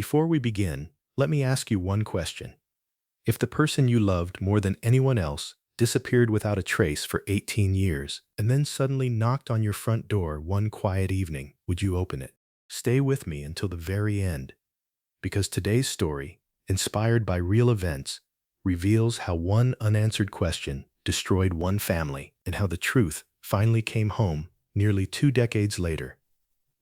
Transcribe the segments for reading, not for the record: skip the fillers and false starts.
Before we begin, let me ask you one question. If the person you loved more than anyone else disappeared without a trace for 18 years and then suddenly knocked on your front door one quiet evening, would you open it? Stay with me until the very end, because today's story, inspired by real events, reveals how one unanswered question destroyed one family and how the truth finally came home nearly 2 decades later.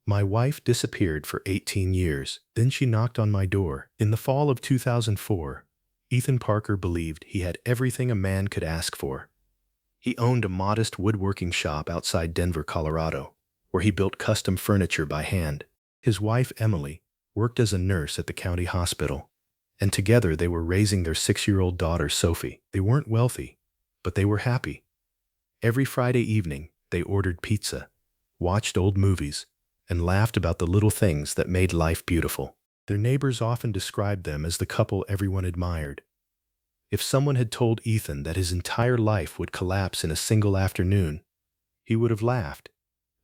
My wife disappeared for 18 years. Then she knocked on my door. In the fall of 2004, Ethan Parker believed he had everything a man could ask for. He owned a modest woodworking shop outside Denver, Colorado, where he built custom furniture by hand. His wife, Emily, worked as a nurse at the county hospital, and together they were raising their 6-year-old daughter, Sophie. They weren't wealthy, but they were happy. Every Friday evening, they ordered pizza, watched old movies, and laughed about the little things that made life beautiful. Their neighbors often described them as the couple everyone admired. If someone had told Ethan that his entire life would collapse in a single afternoon, he would have laughed.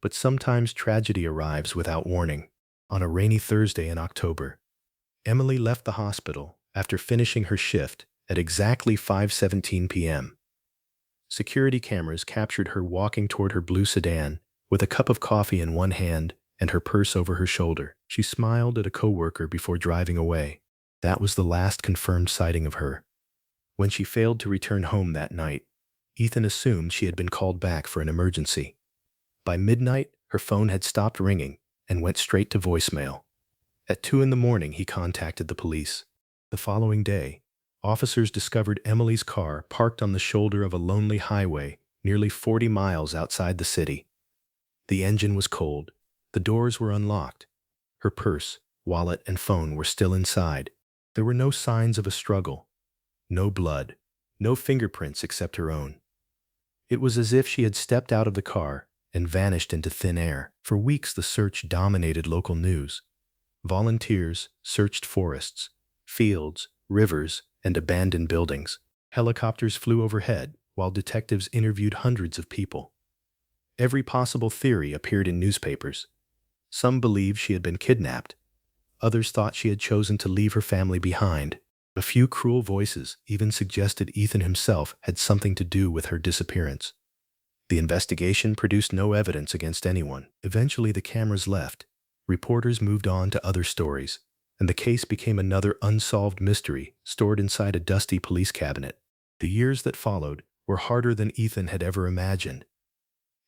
But sometimes tragedy arrives without warning. On a rainy Thursday in October, Emily left the hospital after finishing her shift at exactly 5:17 p.m. Security cameras captured her walking toward her blue sedan with a cup of coffee in one hand and her purse over her shoulder. She smiled at a coworker before driving away. That was the last confirmed sighting of her. When she failed to return home that night, Ethan assumed she had been called back for an emergency. By midnight, her phone had stopped ringing and went straight to voicemail. At 2 in the morning, he contacted the police. The following day, officers discovered Emily's car parked on the shoulder of a lonely highway nearly 40 miles outside the city. The engine was cold. The doors were unlocked. Her purse, wallet, and phone were still inside. There were no signs of a struggle. No blood. No fingerprints except her own. It was as if she had stepped out of the car and vanished into thin air. For weeks, the search dominated local news. Volunteers searched forests, fields, rivers, and abandoned buildings. Helicopters flew overhead while detectives interviewed hundreds of people. Every possible theory appeared in newspapers. Some believed she had been kidnapped. Others thought she had chosen to leave her family behind. A few cruel voices even suggested Ethan himself had something to do with her disappearance. The investigation produced no evidence against anyone. Eventually, the cameras left. Reporters moved on to other stories, and the case became another unsolved mystery stored inside a dusty police cabinet. The years that followed were harder than Ethan had ever imagined.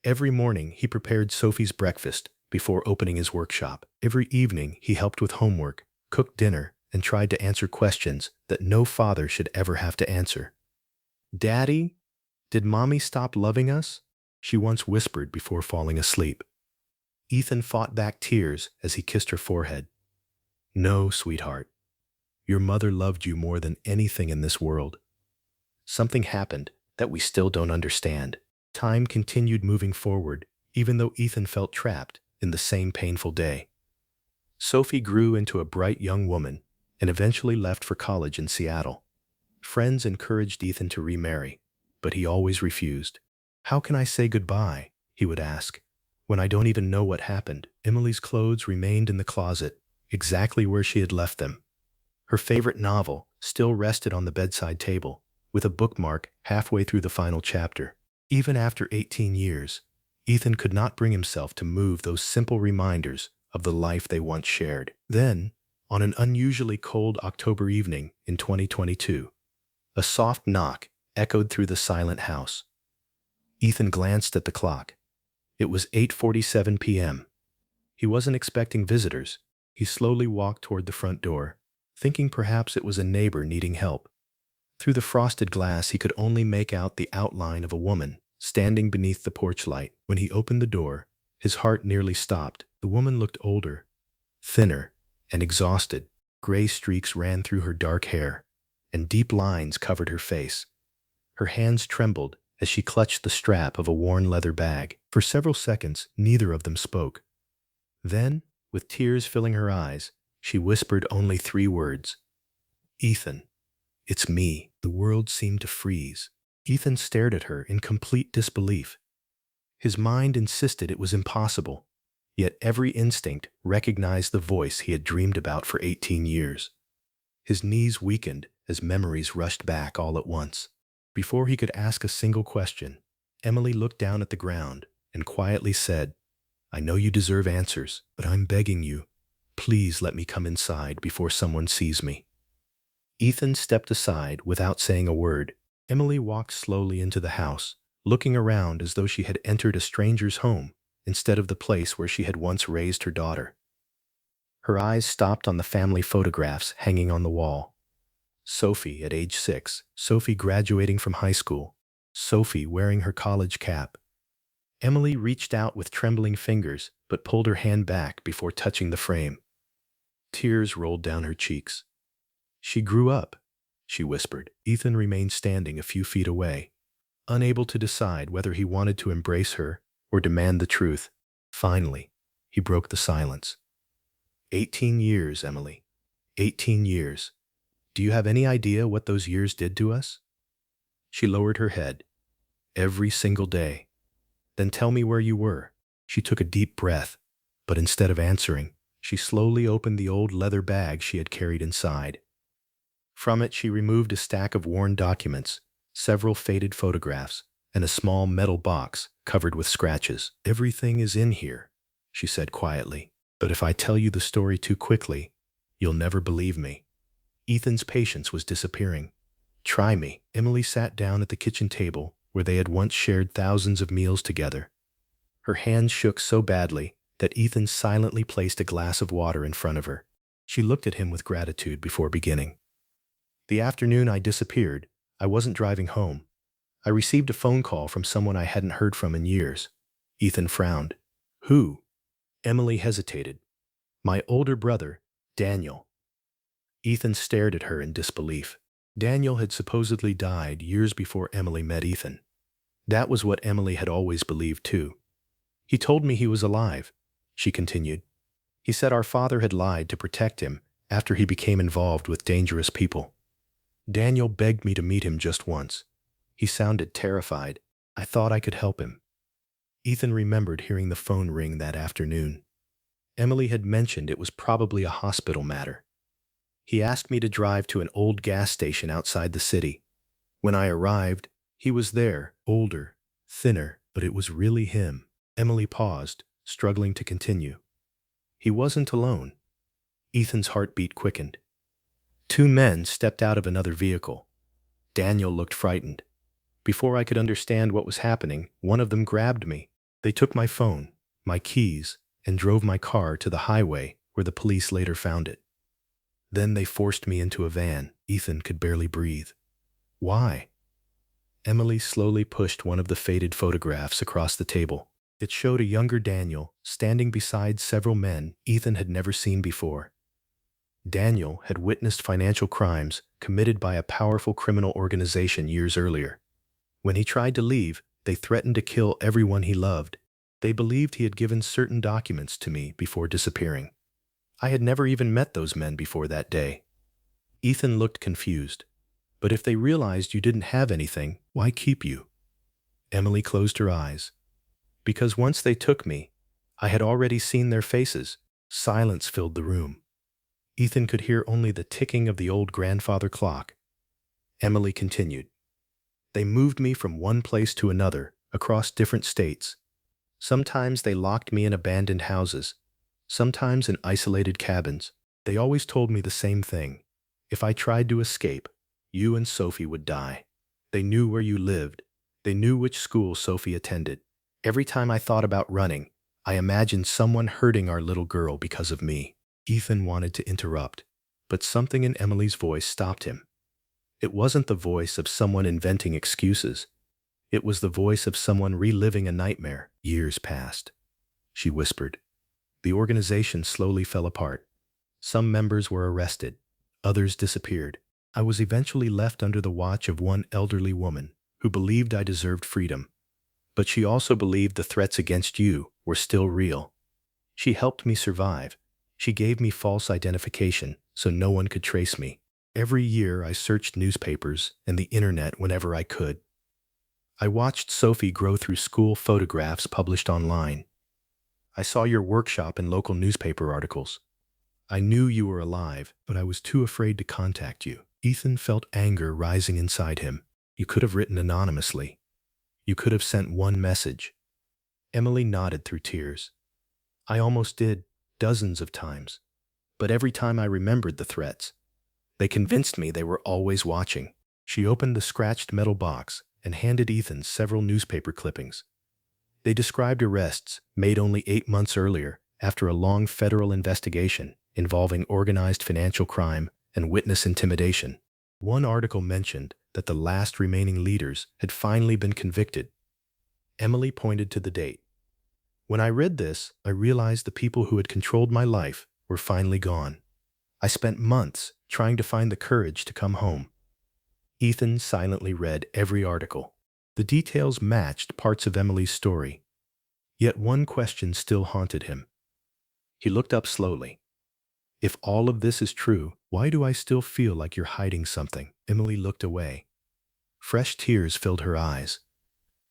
Every morning, he prepared Sophie's breakfast before opening his workshop. Every evening, he helped with homework, cooked dinner, and tried to answer questions that no father should ever have to answer. "Daddy, did Mommy stop loving us?" she once whispered before falling asleep. Ethan fought back tears as he kissed her forehead. "No, sweetheart. Your mother loved you more than anything in this world." Something happened that we still don't understand. Time continued moving forward, even though Ethan felt trapped in the same painful day. Sophie grew into a bright young woman and eventually left for college in Seattle. Friends encouraged Ethan to remarry, but he always refused. "How can I say goodbye?" he would ask, "when I don't even know what happened." Emily's clothes remained in the closet, exactly where she had left them. Her favorite novel still rested on the bedside table, with a bookmark halfway through the final chapter. Even after 18 years, Ethan could not bring himself to move those simple reminders of the life they once shared. Then, on an unusually cold October evening in 2022, a soft knock echoed through the silent house. Ethan glanced at the clock. It was 8:47 p.m. He wasn't expecting visitors. He slowly walked toward the front door, thinking perhaps it was a neighbor needing help. Through the frosted glass, he could only make out the outline of a woman standing beneath the porch light. When he opened the door, his heart nearly stopped. The woman looked older, thinner, and exhausted. Gray streaks ran through her dark hair, and deep lines covered her face. Her hands trembled as she clutched the strap of a worn leather bag. For several seconds, neither of them spoke. Then, with tears filling her eyes, she whispered only 3 words. "Ethan, it's me." The world seemed to freeze. Ethan stared at her in complete disbelief. His mind insisted it was impossible. yet every instinct recognized the voice he had dreamed about for 18 years. His knees weakened as memories rushed back all at once. Before he could ask a single question, Emily looked down at the ground and quietly said, "I know you deserve answers, but I'm begging you, please let me come inside before someone sees me." Ethan stepped aside without saying a word. Emily walked slowly into the house, looking around as though she had entered a stranger's home instead of the place where she had once raised her daughter. Her eyes stopped on the family photographs hanging on the wall. Sophie at age 6, Sophie graduating from high school, Sophie wearing her college cap. Emily reached out with trembling fingers but pulled her hand back before touching the frame. Tears rolled down her cheeks. "She grew up," she whispered. Ethan remained standing a few feet away, unable to decide whether he wanted to embrace her or demand the truth. Finally, he broke the silence. 18 years, Emily. 18 years. Do you have any idea what those years did to us? She lowered her head. Every single day. Then tell me where you were. She took a deep breath, but instead of answering, she slowly opened the old leather bag she had carried inside. From it, she removed a stack of worn documents, several faded photographs, and a small metal box covered with scratches. "Everything is in here," she said quietly. "But if I tell you the story too quickly, you'll never believe me." Ethan's patience was disappearing. "Try me." Emily sat down at the kitchen table where they had once shared thousands of meals together. Her hands shook so badly that Ethan silently placed a glass of water in front of her. She looked at him with gratitude before beginning. "The afternoon I disappeared, I wasn't driving home. I received a phone call from someone I hadn't heard from in years." Ethan frowned. "Who?" Emily hesitated. "My older brother, Daniel." Ethan stared at her in disbelief. Daniel had supposedly died years before Emily met Ethan. That was what Emily had always believed too. "He told me he was alive," she continued. "He said our father had lied to protect him after he became involved with dangerous people. Daniel begged me to meet him just once. He sounded terrified. I thought I could help him." Ethan remembered hearing the phone ring that afternoon. Emily had mentioned it was probably a hospital matter. "He asked me to drive to an old gas station outside the city. When I arrived, he was there, older, thinner, but it was really him." Emily paused, struggling to continue. "He wasn't alone." Ethan's heartbeat quickened. Two men stepped out of another vehicle. Daniel looked frightened. Before I could understand what was happening, one of them grabbed me. They took my phone, my keys, and drove my car to the highway where the police later found it. Then they forced me into a van. Ethan could barely breathe. "Why?" Emily slowly pushed one of the faded photographs across the table. It showed a younger Daniel standing beside several men Ethan had never seen before. Daniel had witnessed financial crimes committed by a powerful criminal organization years earlier. When he tried to leave, they threatened to kill everyone he loved. They believed he had given certain documents to me before disappearing. I had never even met those men before that day. Ethan looked confused. "But if they realized you didn't have anything, why keep you?" Emily closed her eyes. "Because once they took me, I had already seen their faces." Silence filled the room. Ethan could hear only the ticking of the old grandfather clock. Emily continued. "They moved me from one place to another, across different states. Sometimes they locked me in abandoned houses, sometimes in isolated cabins. They always told me the same thing. If I tried to escape, you and Sophie would die. They knew where you lived. They knew which school Sophie attended. Every time I thought about running, I imagined someone hurting our little girl because of me." Ethan wanted to interrupt, but something in Emily's voice stopped him. It wasn't the voice of someone inventing excuses. It was the voice of someone reliving a nightmare. "Years passed," she whispered. "The organization slowly fell apart. Some members were arrested. Others disappeared. I was eventually left under the watch of one elderly woman who believed I deserved freedom. But she also believed the threats against you were still real. She helped me survive. She gave me false identification so no one could trace me. Every year I searched newspapers and the internet whenever I could. I watched Sophie grow through school photographs published online. I saw your workshop in local newspaper articles. I knew you were alive, but I was too afraid to contact you. Ethan felt anger rising inside him. You could have written anonymously. You could have sent one message. Emily nodded through tears. I almost did, dozens of times. But every time I remembered the threats, they convinced me they were always watching. She opened the scratched metal box and handed Ethan several newspaper clippings. They described arrests made only 8 months earlier after a long federal investigation involving organized financial crime and witness intimidation. One article mentioned that the last remaining leaders had finally been convicted. Emily pointed to the date. When I read this, I realized the people who had controlled my life were finally gone. I spent months trying to find the courage to come home. Ethan silently read every article. The details matched parts of Emily's story. Yet one question still haunted him. He looked up slowly. If all of this is true, why do I still feel like you're hiding something? Emily looked away. Fresh tears filled her eyes.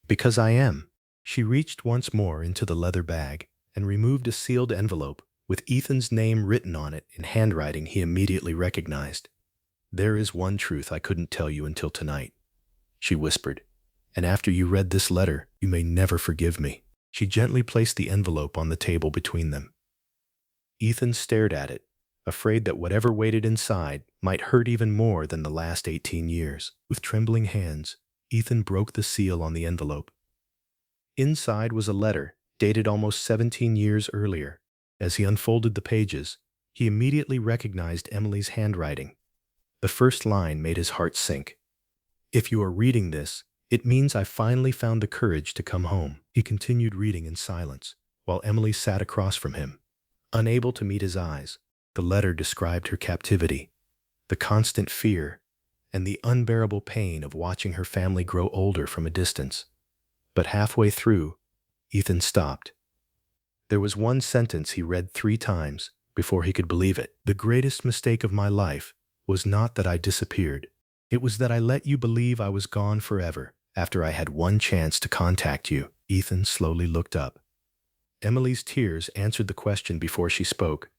Because I am. She reached once more into the leather bag and removed a sealed envelope with Ethan's name written on it in handwriting he immediately recognized. There is one truth I couldn't tell you until tonight, she whispered. And after you read this letter, you may never forgive me. She gently placed the envelope on the table between them. Ethan stared at it, afraid that whatever waited inside might hurt even more than the last 18 years. With trembling hands, Ethan broke the seal on the envelope. Inside was a letter, dated almost 17 years earlier. As he unfolded the pages, he immediately recognized Emily's handwriting. The first line made his heart sink. If you are reading this, it means I finally found the courage to come home. He continued reading in silence, while Emily sat across from him. Unable to meet his eyes, the letter described her captivity, the constant fear, and the unbearable pain of watching her family grow older from a distance. But halfway through, Ethan stopped. There was one sentence he read 3 times before he could believe it. The greatest mistake of my life was not that I disappeared. It was that I let you believe I was gone forever after I had one chance to contact you. Ethan slowly looked up. Emily's tears answered the question before she spoke.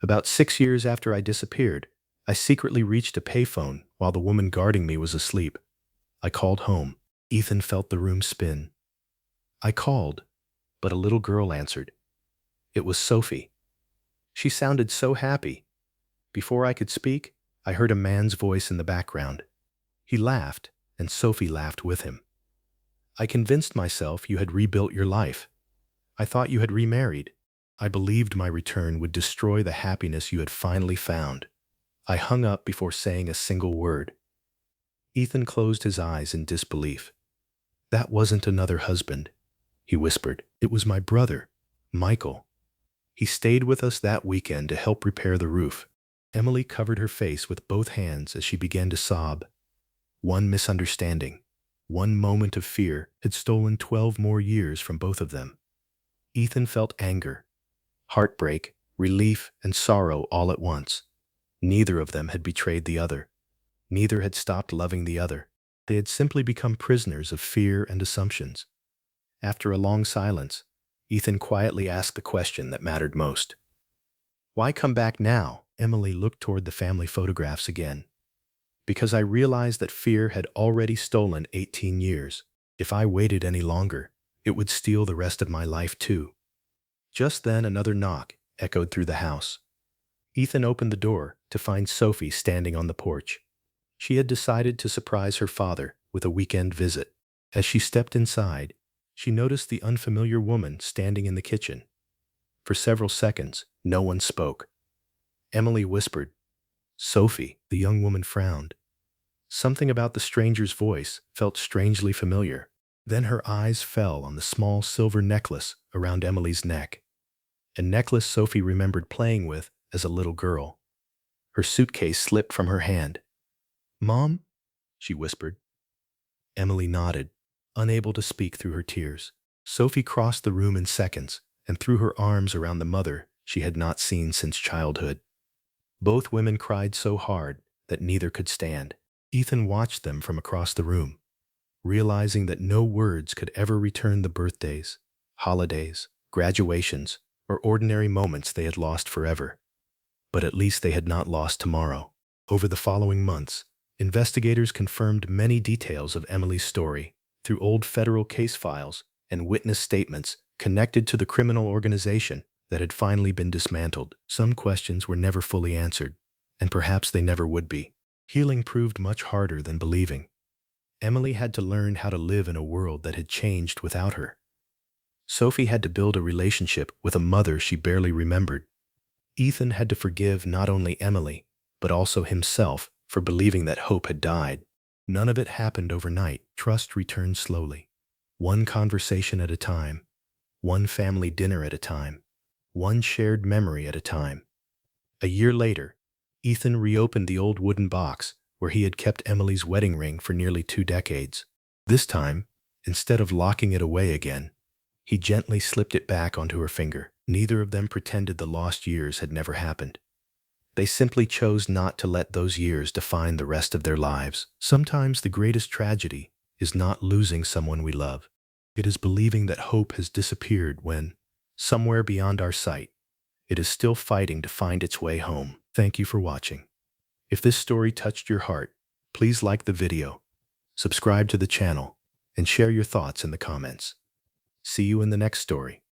About 6 years after I disappeared, I secretly reached a payphone while the woman guarding me was asleep. I called home. Ethan felt the room spin. I called, but a little girl answered. It was Sophie. She sounded so happy. Before I could speak, I heard a man's voice in the background. He laughed, and Sophie laughed with him. I convinced myself you had rebuilt your life. I thought you had remarried. I believed my return would destroy the happiness you had finally found. I hung up before saying a single word. Ethan closed his eyes in disbelief. That wasn't another husband, he whispered. It was my brother, Michael. He stayed with us that weekend to help repair the roof. Emily covered her face with both hands as she began to sob. One misunderstanding, one moment of fear had stolen 12 more years from both of them. Ethan felt anger, heartbreak, relief, and sorrow all at once. Neither of them had betrayed the other. Neither had stopped loving the other. They had simply become prisoners of fear and assumptions. After a long silence, Ethan quietly asked the question that mattered most. Why come back now? Emily looked toward the family photographs again. Because I realized that fear had already stolen 18 years. If I waited any longer, it would steal the rest of my life too. Just then another knock echoed through the house. Ethan opened the door to find Sophie standing on the porch. She had decided to surprise her father with a weekend visit. As she stepped inside, she noticed the unfamiliar woman standing in the kitchen. For several seconds, no one spoke. Emily whispered, "Sophie." The young woman frowned. Something about the stranger's voice felt strangely familiar. Then her eyes fell on the small silver necklace around Emily's neck, a necklace Sophie remembered playing with as a little girl. Her suitcase slipped from her hand. "Mom?" she whispered. Emily nodded, unable to speak through her tears. Sophie crossed the room in seconds and threw her arms around the mother she had not seen since childhood. Both women cried so hard that neither could stand. Ethan watched them from across the room, realizing that no words could ever return the birthdays, holidays, graduations, or ordinary moments they had lost forever. But at least they had not lost tomorrow. Over the following months, investigators confirmed many details of Emily's story through old federal case files and witness statements connected to the criminal organization that had finally been dismantled. Some questions were never fully answered, and perhaps they never would be. Healing proved much harder than believing. Emily had to learn how to live in a world that had changed without her. Sophie had to build a relationship with a mother she barely remembered. Ethan had to forgive not only Emily, but also himself for believing that hope had died. None of it happened overnight. Trust returned slowly. One conversation at a time, one family dinner at a time, one shared memory at a time. A year later, Ethan reopened the old wooden box where he had kept Emily's wedding ring for nearly 2 decades. This time, instead of locking it away again, he gently slipped it back onto her finger. Neither of them pretended the lost years had never happened. They simply chose not to let those years define the rest of their lives. Sometimes the greatest tragedy is not losing someone we love. It is believing that hope has disappeared when, somewhere beyond our sight, it is still fighting to find its way home. Thank you for watching. If this story touched your heart, please like the video, subscribe to the channel, and share your thoughts in the comments. See you in the next story.